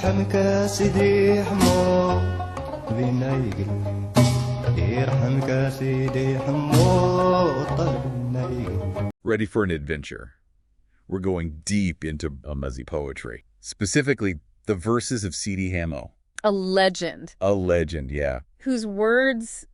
يرحمك سيدي حمو بينا يقل يرحمك سيدي حمو طلبنا يقل. Ready for an adventure? We're going deep into Amazigh poetry, specifically the verses of Sidi Hammu. A legend. A legend, yeah. Whose words,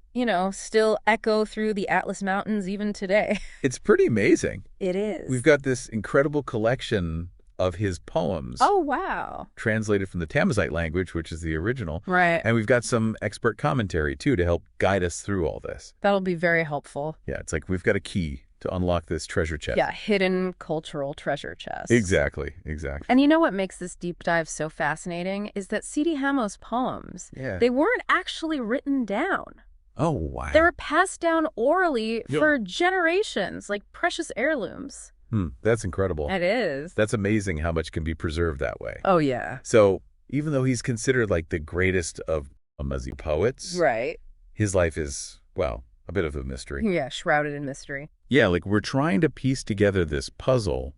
still echo through the Atlas Mountains even today. It's pretty amazing. It is. We've got this incredible collection of his poems. Oh, wow. Translated from the Amazigh language, which is the original. Right. And we've got some expert commentary, too, to help guide us through all this. That'll be very helpful. Yeah, it's like we've got a key to unlock this treasure chest. Yeah, hidden cultural treasure chest. Exactly. And you know what makes this deep dive so fascinating is that Sidi Hammu's poems, Yeah. they weren't actually written down. Oh, wow. They were passed down orally for generations, like precious heirlooms. That's incredible. It is. That's amazing how much can be preserved that way. Oh, yeah. So even though he's considered like the greatest of Amazigh poets, Right. his life is, well, a bit of a mystery. Yeah, shrouded in mystery. Yeah, like we're trying to piece together this puzzle,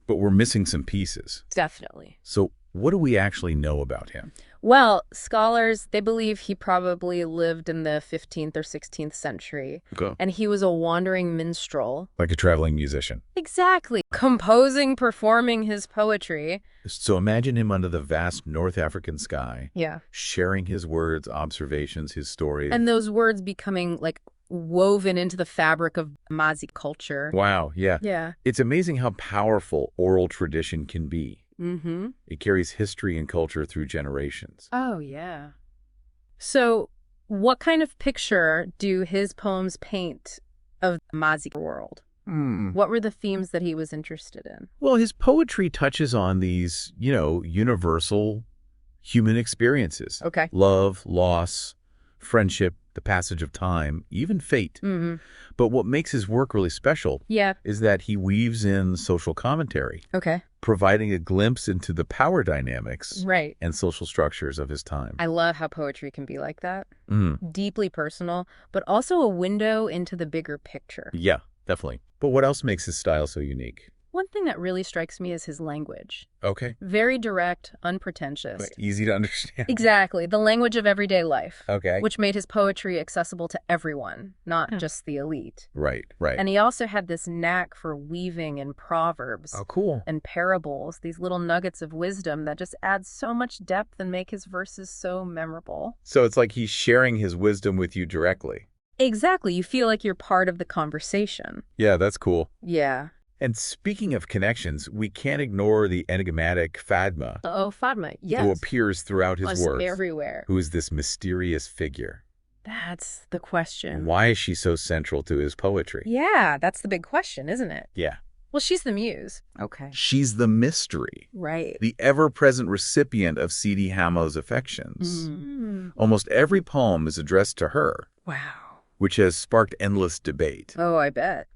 but we're missing some pieces. Definitely. So what do we actually know about him? Well, scholars, they believe he probably lived in the 15th or 16th century. Okay. And he was a wandering minstrel. Like a traveling musician. Exactly. Composing, performing his poetry. So imagine him under the vast North African sky, Yeah. sharing his words, observations, his stories. And those words becoming like woven into the fabric of Amazigh culture. Wow, yeah. Yeah. It's amazing how powerful oral tradition can be. Mm-hmm. It carries history and culture through generations. Oh, yeah. So what kind of picture do his poems paint of the Amazigh world? What were the themes that he was interested in? Well, his poetry touches on these, universal human experiences. Okay. Love, loss, friendship, the passage of time, even fate. Mm-hmm. But what makes his work really special Yeah. is that he weaves in social commentary, Okay. providing a glimpse into the power dynamics Right. and social structures of his time. I love how poetry can be like that. Mm. Deeply personal, but also a window into the bigger picture. Yeah, definitely. But what else makes his style so unique? One thing that really strikes me is his language. Okay. Very direct, unpretentious. But easy to understand. Exactly. The language of everyday life. Okay. Which made his poetry accessible to everyone, not just the elite. Right. And he also had this knack for weaving in proverbs Oh, cool. and parables, these little nuggets of wisdom that just add so much depth and make his verses so memorable. So it's like he's sharing his wisdom with you directly. Exactly. You feel like you're part of the conversation. Yeah, that's cool. Yeah. And speaking of connections, we can't ignore the enigmatic Fadma, Oh, Fadma. Yes. who appears throughout his Was works, everywhere. who is this mysterious figure. That's the question. Why is she so central to his poetry? Yeah, that's the big question, isn't it? Yeah. Well, she's the muse. Okay. She's the mystery, Right. the ever-present recipient of Sidi Hammu's affections. Almost every poem is addressed to her, Wow. which has sparked endless debate. Oh, I bet.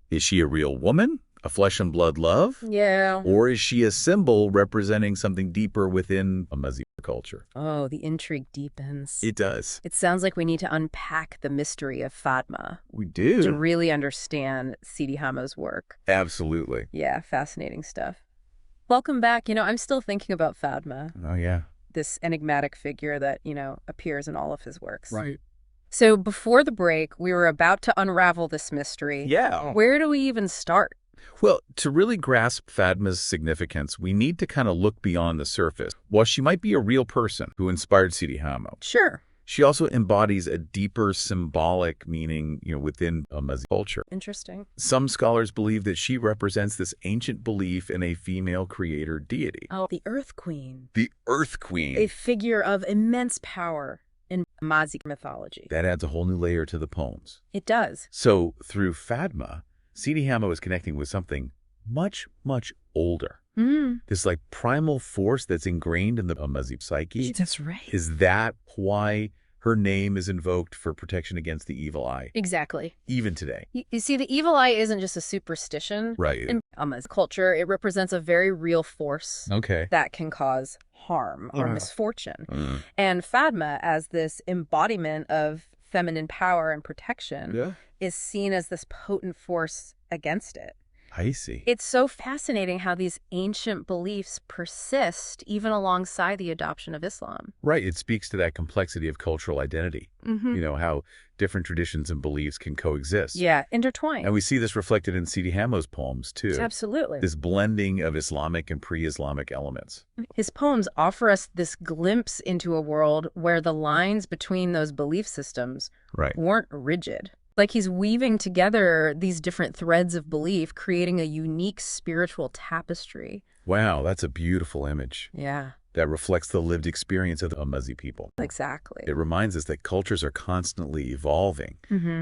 Is she a real woman? A flesh and blood love? Yeah. Or is she a symbol representing something deeper within Amazigh culture? Oh, the intrigue deepens. It does. It sounds like we need to unpack the mystery of Fadma We to do. really understand Sidi Hammu's work. Absolutely. Yeah, fascinating stuff. Welcome back. I'm still thinking about Fadma, Oh, yeah. this enigmatic figure that, appears in all of his works. Right. So before the break, we were about to unravel this mystery. Yeah. Where do we even start? Well, to really grasp Fadma's significance, we need to kind of look beyond the surface. While she might be a real person who inspired Sidi Hammu, Sure. she also embodies a deeper symbolic meaning, within Amazigh culture. Interesting. Some scholars believe that she represents this ancient belief in a female creator deity. Oh, the Earth Queen. The Earth Queen. A figure of immense power in Amazigh mythology. That adds a whole new layer to the poems. It does. So through Fadma, Sidi Hammu is connecting with something much, much older. This like primal force that's ingrained in the Amazigh psyche. That's right. Is that why her name is invoked for protection against the evil eye, Exactly. even today? You see, the evil eye isn't just a superstition. Right. In Amazigh culture, it represents a very real force Okay. that can cause harm or misfortune. And Fadma, as this embodiment of feminine power and protection, is seen as this potent force against it. I see. It's so fascinating how these ancient beliefs persist even alongside the adoption of Islam. Right. It speaks to that complexity of cultural identity. You know, how different traditions and beliefs can coexist. Yeah, intertwined. And we see this reflected in Sidi Hammu's poems, too. Absolutely. This blending of Islamic and pre-Islamic elements. His poems offer us this glimpse into a world where the lines between those belief systems weren't rigid. Like he's weaving together these different threads of belief, creating a unique spiritual tapestry. Wow, that's a beautiful image. Yeah. That reflects the lived experience of the Amazigh people. Exactly. It reminds us that cultures are constantly evolving,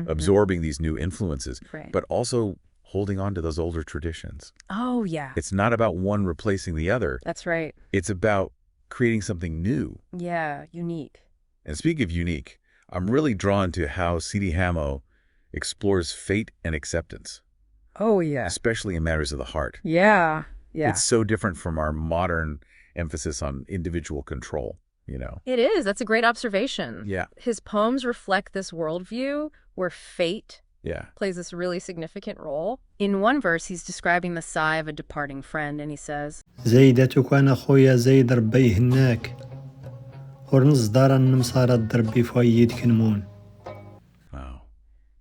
absorbing these new influences, but also holding on to those older traditions. Oh, yeah. It's not about one replacing the other. That's right. It's about creating something new. Yeah, unique. And speaking of unique, I'm really drawn to how Sidi Hammu explores fate and acceptance. Oh, yeah. Especially in matters of the heart. Yeah. Yeah. It's so different from our modern emphasis on individual control, you know. It is. That's a great observation. Yeah. His poems reflect this worldview where fate plays this really significant role. In one verse, he's describing the sigh of a departing friend, and he says, زيدتك أنا خويا زيد ربي هناك ورنص دارا نمصارات دربي فايد كنمون. Wow.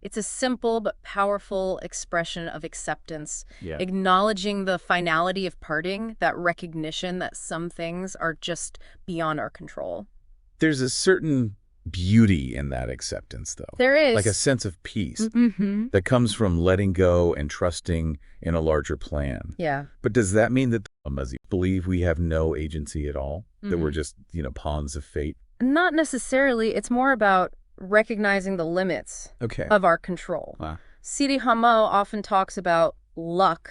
It's a simple but powerful expression of acceptance, acknowledging the finality of parting, that recognition that some things are just beyond our control. There's a certain beauty in that acceptance, though. There is. Like a sense of peace that comes from letting go and trusting in a larger plan. Yeah. But does that mean that the Amazigh believe we have no agency at all? That we're just, you know, pawns of fate? Not necessarily. It's more about recognizing the limits of our control. Wow. Sidi Hammu often talks about luck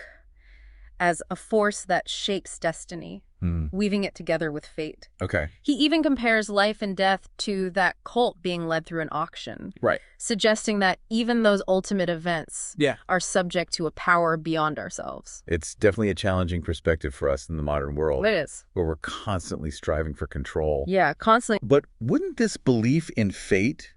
as a force that shapes destiny, weaving it together with fate. Okay. He even compares life and death to that colt being led through an auction, suggesting that even those ultimate events are subject to a power beyond ourselves. It's definitely a challenging perspective for us in the modern world. It is. Where we're constantly striving for control. Yeah, constantly. But wouldn't this belief in fate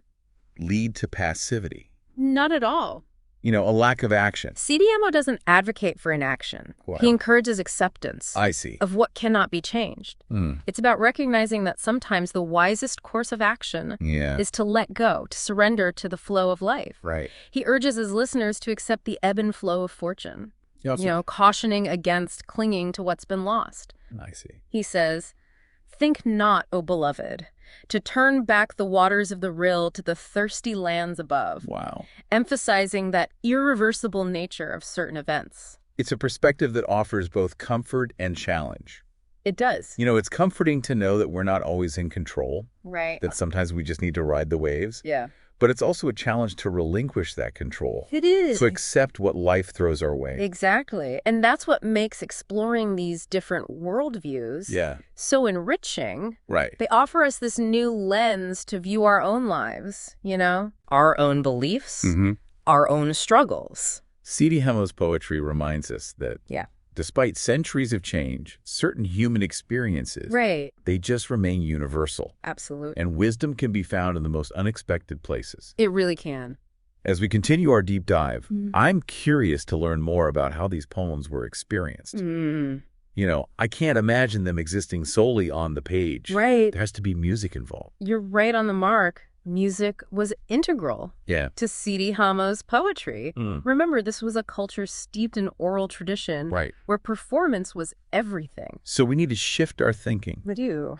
lead to passivity? Not at all. You know, a lack of action. Sidi Hammu doesn't advocate for inaction. Wow. He encourages acceptance of what cannot be changed. It's about recognizing that sometimes the wisest course of action is to let go, to surrender to the flow of life. Right. He urges his listeners to accept the ebb and flow of fortune, cautioning against clinging to what's been lost. I see. He says, "Think not, O beloved, to turn back the waters of the rill to the thirsty lands above." Wow. Emphasizing that irreversible nature of certain events. It's a perspective that offers both comfort and challenge. It does. You know, it's comforting to know that we're not always in control. Right. That sometimes we just need to ride the waves. Yeah. But it's also a challenge to relinquish that control. It is. To accept what life throws our way. Exactly. And that's what makes exploring these different worldviews so enriching. Right. They offer us this new lens to view our own lives, you know? Our own beliefs, our own struggles. Sidi Hammu's poetry reminds us that despite centuries of change, certain human experiences, they just remain universal. Absolutely. And wisdom can be found in the most unexpected places. It really can. As we continue our deep dive, I'm curious to learn more about how these poems were experienced. You know, I can't imagine them existing solely on the page. Right. There has to be music involved. You're right on the mark. Music was integral to Sidi Hammu's poetry. Remember, this was a culture steeped in oral tradition where performance was everything. So we need to shift our thinking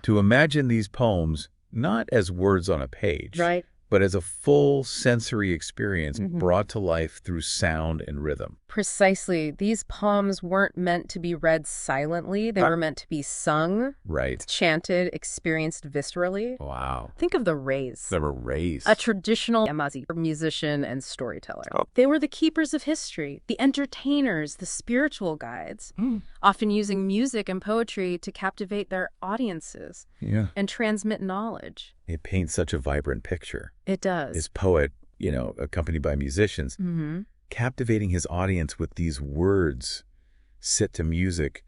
to imagine these poems not as words on a page, but as a full sensory experience brought to life through sound and rhythm. Precisely. These poems weren't meant to be read silently. They were meant to be sung, chanted, experienced viscerally. Wow. Think of the Rays. The Rays. A traditional Amazigh musician and storyteller. They were the keepers of history, the entertainers, the spiritual guides, often using music and poetry to captivate their audiences and transmit knowledge. It paints such a vibrant picture. It does. This poet, you know, accompanied by musicians, captivating his audience with these words set to music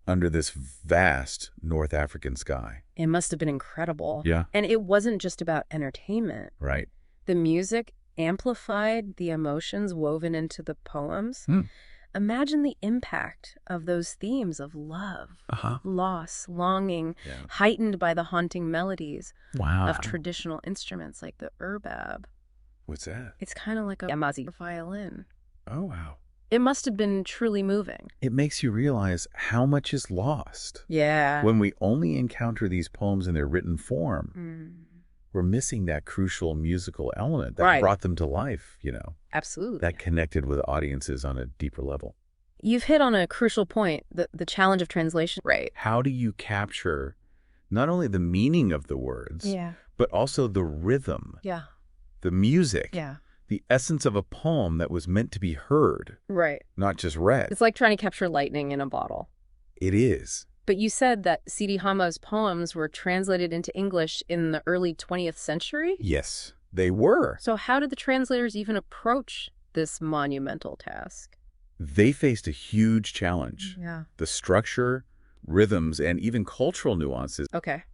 under this vast North African sky. It must have been incredible. Yeah. And it wasn't just about entertainment. Right. The music amplified the emotions woven into the poems. imagine the impact of those themes of love, loss, longing, heightened by the haunting melodies of traditional instruments like the erbab. What's that? It's kind of like a Amazigh violin. Oh, wow. It must have been truly moving. It makes you realize how much is lost. Yeah. When we only encounter these poems in their written form, we're missing that crucial musical element that brought them to life, you know. Absolutely. That connected with audiences on a deeper level. You've hit on a crucial point, the challenge of translation. Right. How do you capture not only the meaning of the words, but also the rhythm, the music, the essence of a poem that was meant to be heard, not just read? It's like trying to capture lightning in a bottle. It is. But you said that Sidi Hammu's poems were translated into English in the early 20th century? Yes, they were. So how did the translators even approach this monumental task? They faced a huge challenge. The structure, rhythms, and even cultural nuances,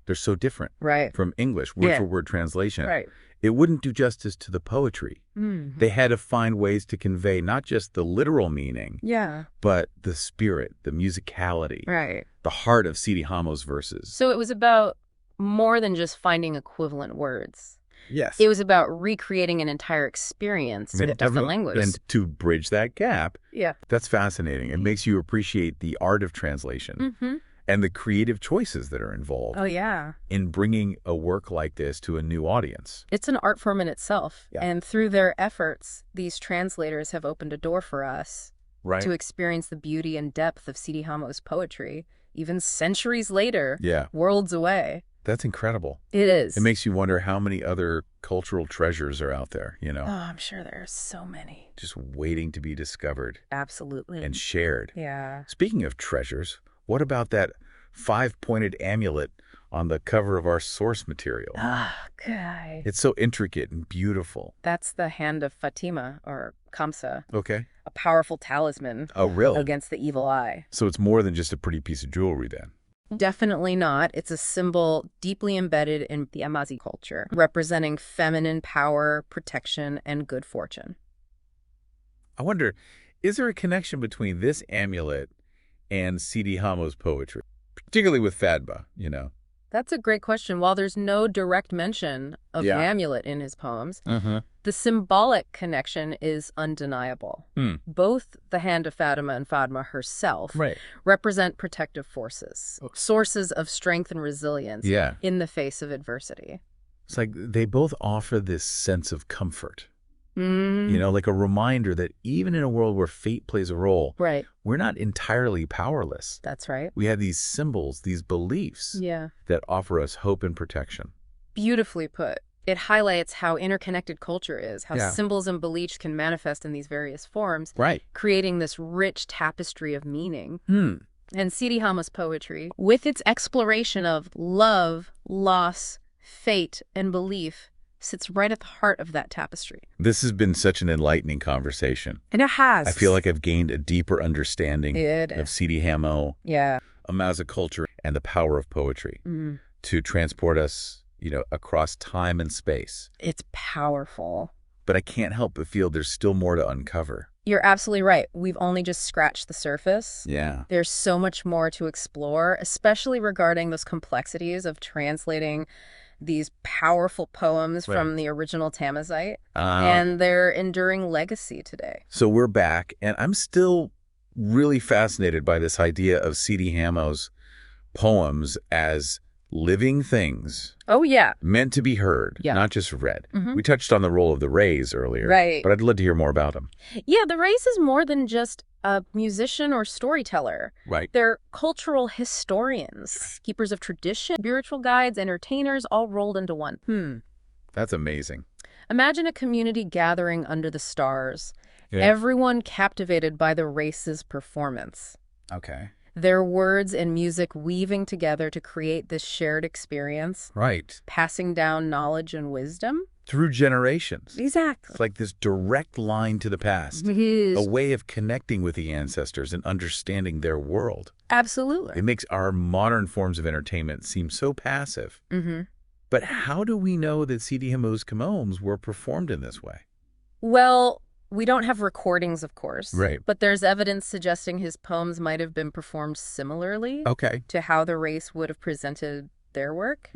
they're so different from English, word-for-word translation. It wouldn't do justice to the poetry. They had to find ways to convey not just the literal meaning, but the spirit, the musicality, the heart of Sidi Hammu's verses. So it was about more than just finding equivalent words. Yes. It was about recreating an entire experience with different languages. And to bridge that gap, that's fascinating. It makes you appreciate the art of translation. And the creative choices that are involved in bringing a work like this to a new audience. It's an art form in itself. And through their efforts, these translators have opened a door for us to experience the beauty and depth of Sidi Hammu's poetry, even centuries later, worlds away. That's incredible. It is. It makes you wonder how many other cultural treasures are out there, you know? Oh, I'm sure there are so many. Just waiting to be discovered. Absolutely. And shared. Yeah. Speaking of treasures, what about that 5-pointed amulet on the cover of our source material? Ah, good. It's so intricate and beautiful. That's the hand of Fatima, or Kamsa. Okay. A powerful talisman. Oh, really? Against the evil eye. So it's more than just a pretty piece of jewelry then? Definitely not. It's a symbol deeply embedded in the Amazigh culture, representing feminine power, protection, and good fortune. I wonder, is there a connection between this amulet and Sidi Hammu's poetry, particularly with Fadma, you know? That's a great question. While there's no direct mention of the amulet in his poems, the symbolic connection is undeniable. Both the hand of Fatima and Fadma herself represent protective forces, sources of strength and resilience in the face of adversity. It's like they both offer this sense of comfort. You know, like a reminder that even in a world where fate plays a role, we're not entirely powerless. That's right. We have these symbols, these beliefs that offer us hope and protection. Beautifully put. It highlights how interconnected culture is, how symbols and beliefs can manifest in these various forms, creating this rich tapestry of meaning. And Sidi Hammu's poetry, with its exploration of love, loss, fate, and belief, sits right at the heart of that tapestry. This has been such an enlightening conversation. And it has. I feel like I've gained a deeper understanding of Sidi Hammu, Amazigh culture, and the power of poetry to transport us, you know, across time and space. It's powerful. But I can't help but feel there's still more to uncover. You're absolutely right. We've only just scratched the surface. There's so much more to explore, especially regarding those complexities of translating these powerful poems from the original Tamazight and their enduring legacy today. So we're back, and I'm still really fascinated by this idea of Sidi Hammu's poems as living things. Oh, yeah. Meant to be heard, not just read. We touched on the role of the rays earlier, but I'd love to hear more about them. Yeah, the rays is more than just a musician or storyteller. They're cultural historians, keepers of tradition, spiritual guides, entertainers, all rolled into one. That's amazing. Imagine a community gathering under the stars, everyone captivated by the race's performance. Their words and music weaving together to create this shared experience. Passing down knowledge and wisdom. Through generations. Exactly. It's like this direct line to the past. A way of connecting with the ancestors and understanding their world. Absolutely. It makes our modern forms of entertainment seem so passive. But how do we know that Sidi Hammu's poems were performed in this way? Well, We don't have recordings, of course. Right. But there's evidence suggesting his poems might have been performed similarly to how the race would have presented their work.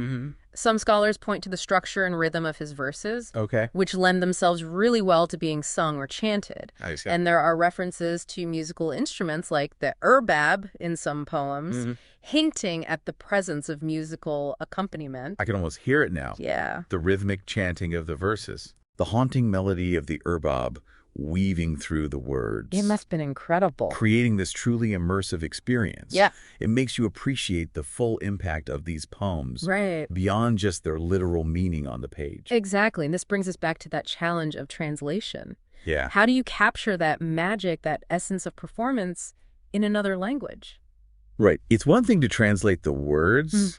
Some scholars point to the structure and rhythm of his verses, which lend themselves really well to being sung or chanted. I see. And there are references to musical instruments like the erbab in some poems, hinting at the presence of musical accompaniment. I can almost hear it now. Yeah. The rhythmic chanting of the verses. The haunting melody of the erbab weaving through the words. It must have been incredible. Creating this truly immersive experience. Yeah. It makes you appreciate the full impact of these poems. Right. Beyond just their literal meaning on the page. Exactly. And this brings us back to that challenge of translation. Yeah. How do you capture that magic, that essence of performance in another language? Right. It's one thing to translate the words,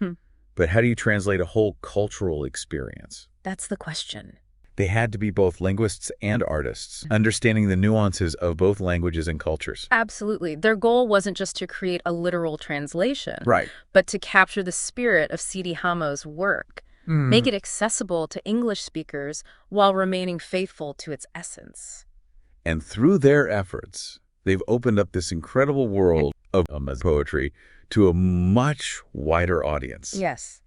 but how do you translate a whole cultural experience? That's the question. They had to be both linguists and artists, understanding the nuances of both languages and cultures. Absolutely. Their goal wasn't just to create a literal translation, Right. but to capture the spirit of Sidi Hammu's work, make it accessible to English speakers while remaining faithful to its essence. And through their efforts, they've opened up this incredible world of Amazigh poetry to a much wider audience. Yes.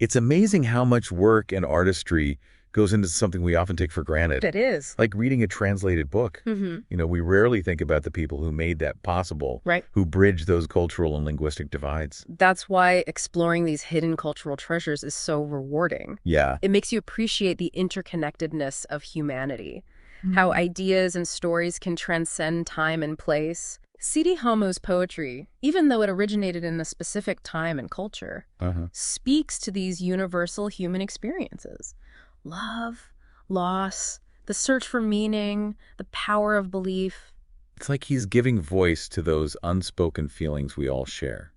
It's amazing how much work and artistry goes into something we often take for granted. It is. Like reading a translated book. You know, we rarely think about the people who made that possible, right? Who bridged those cultural and linguistic divides. That's why exploring these hidden cultural treasures is so rewarding. Yeah. It makes you appreciate the interconnectedness of humanity, how ideas and stories can transcend time and place. Sidi Hammu's poetry, even though it originated in a specific time and culture, speaks to these universal human experiences. Love, loss, the search for meaning, the power of belief. It's like he's giving voice to those unspoken feelings we all share.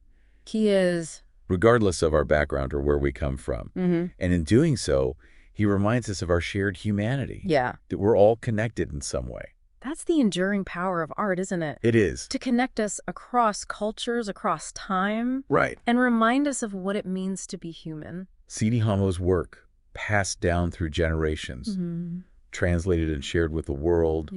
He is. Regardless of our background or where we come from. And in doing so, he reminds us of our shared humanity. Yeah. That we're all connected in some way. That's the enduring power of art, isn't it? It is. To connect us across cultures, across time. Right. And remind us of what it means to be human. Sidi Hammu's work, passed down through generations, translated and shared with the world,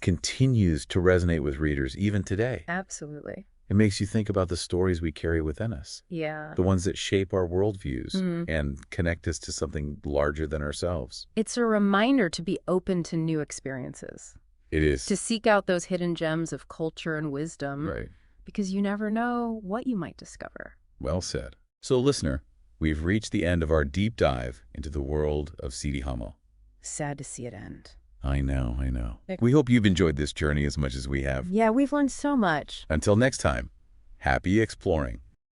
continues to resonate with readers even today. Absolutely. It makes you think about the stories we carry within us. Yeah. The ones that shape our worldviews and connect us to something larger than ourselves. It's a reminder to be open to new experiences. It is. To seek out those hidden gems of culture and wisdom. Right. Because you never know what you might discover. Well said. So, listener, we've reached the end of our deep dive into the world of Sidi Hammu. Sad to see it end. I know. We hope you've enjoyed this journey as much as we have. Yeah, we've learned so much. Until next time, happy exploring.